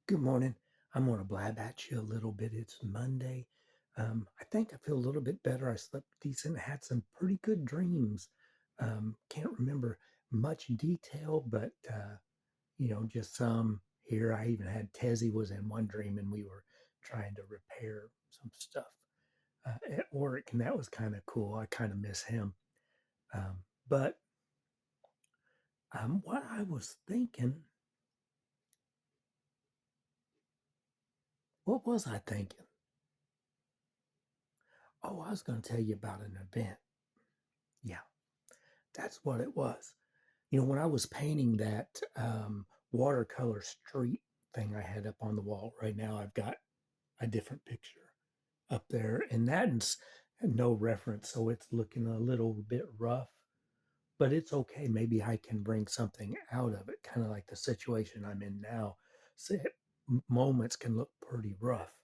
Good morning. I'm going to blab at you a little bit. It's Monday. I think I feel a little bit better. I slept decent, had some pretty good dreams. Can't remember much detail, but just some here. I even had Tezzy was in one dream, and we were trying to repair some stuff at work, and that was kind of cool. I kind of miss him. Um, but what I was thinking, what was I thinking? Oh, I was going to tell you about an event. Yeah, that's what it was. When I was painting that watercolor street thing I had up on the wall, right now I've got a different picture up there, and that's no reference, so it's looking a little bit rough, but it's okay. Maybe I can bring something out of it, kind of like the situation I'm in now. So, moments can look pretty rough.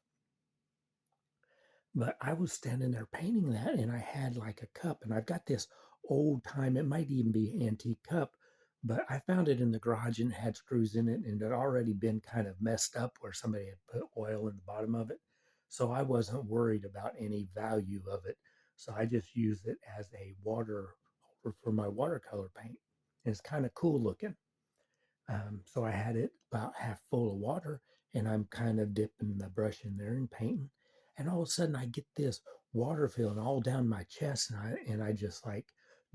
But I was standing there painting that, and I had like a cup, and I've got this old time, it might even be an antique cup, but I found it in the garage and it had screws in it and it had already been kind of messed up where somebody had put oil in the bottom of it. So I wasn't worried about any value of it. So I just used it as a water holder for my watercolor paint. And it's kind of cool looking. So I had it about half full of water, and I'm kind of dipping the brush in there and painting. And all of a sudden, I get this water feeling all down my chest, and I just like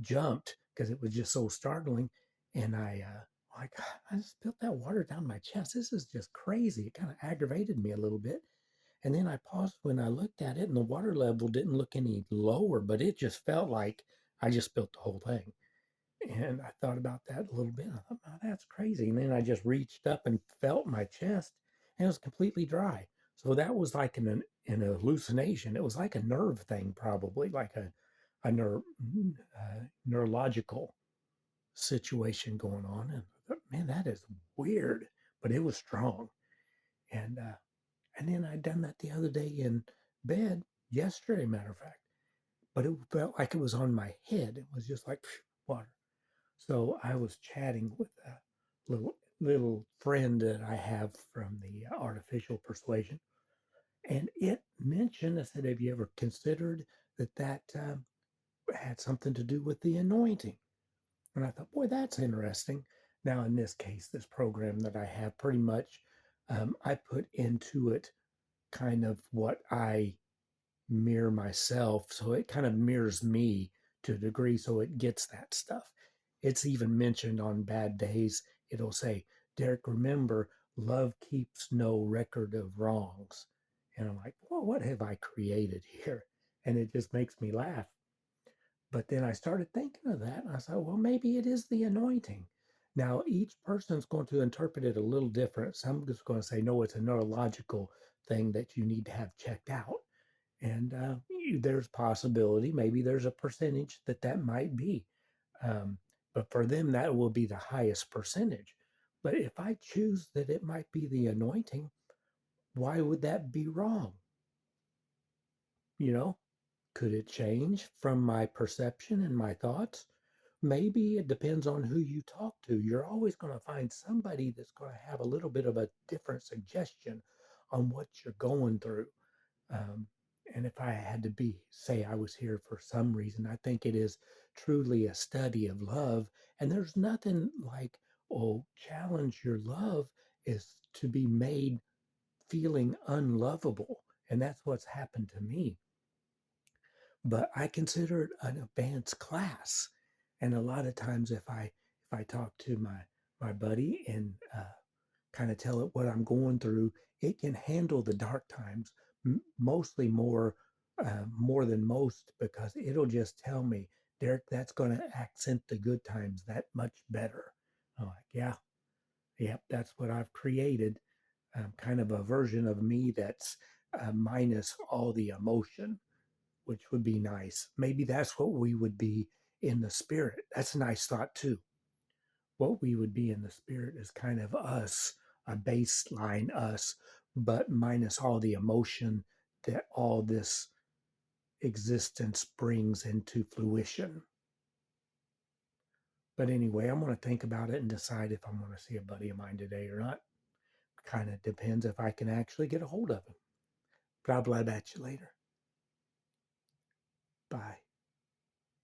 jumped because it was just so startling. And like I just felt that water down my chest. This is just crazy. It kind of aggravated me a little bit. And then I paused when I looked at it, and the water level didn't look any lower, but it just felt like I just spilt the whole thing. And I thought about that a little bit. I thought, wow, that's crazy. And then I just reached up and felt my chest, and it was completely dry. So that was like an hallucination. It was like a nerve thing, probably like a neurological situation going on. And I thought, man, that is weird, but it was strong. And then I'd done that the other day in bed yesterday, matter of fact. But it felt like it was on my head. It was just like water. So I was chatting with a little friend that I have from the artificial persuasion, and it mentioned. I said, "Have you ever considered that had something to do with the anointing?" And I thought, "Boy, that's interesting." Now, in this case, this program that I have, pretty much, I put into it kind of what I mirror myself. So it kind of mirrors me to a degree. So it gets that stuff. It's even mentioned on bad days. It'll say, Derek, remember, love keeps no record of wrongs. And I'm like, well, what have I created here? And it just makes me laugh. But then I started thinking of that. And I thought, well, maybe it is the anointing. Now, each person's going to interpret it a little different. Some just going to say, no, it's a neurological thing that you need to have checked out. And there's possibility, maybe there's a percentage that might be. Um, but for them, that will be the highest percentage. But if I choose that it might be the anointing, why would that be wrong? You know, could it change from my perception and my thoughts? Maybe it depends on who you talk to. You're always going to find somebody that's going to have a little bit of a different suggestion on what you're going through. Um, and if I had to say I was here for some reason, I think it is truly a study of love. And there's nothing like, oh, challenge your love is to be made feeling unlovable. And that's what's happened to me. But I consider it an advanced class. And a lot of times if I talk to my buddy and kind of tell it what I'm going through, it can handle the dark times mostly more than most because it'll just tell me, Derek, that's going to accent the good times that much better. I'm like, yeah, yep, that's what I've created. Kind of a version of me that's minus all the emotion, which would be nice. Maybe that's what we would be in the spirit. That's a nice thought too. What we would be in the spirit is kind of us, a baseline us, but minus all the emotion that all this existence brings into fruition. But anyway, I'm going to think about it and decide if I'm going to see a buddy of mine today or not. kind of depends if I can actually get a hold of him. But I'll blab at you later.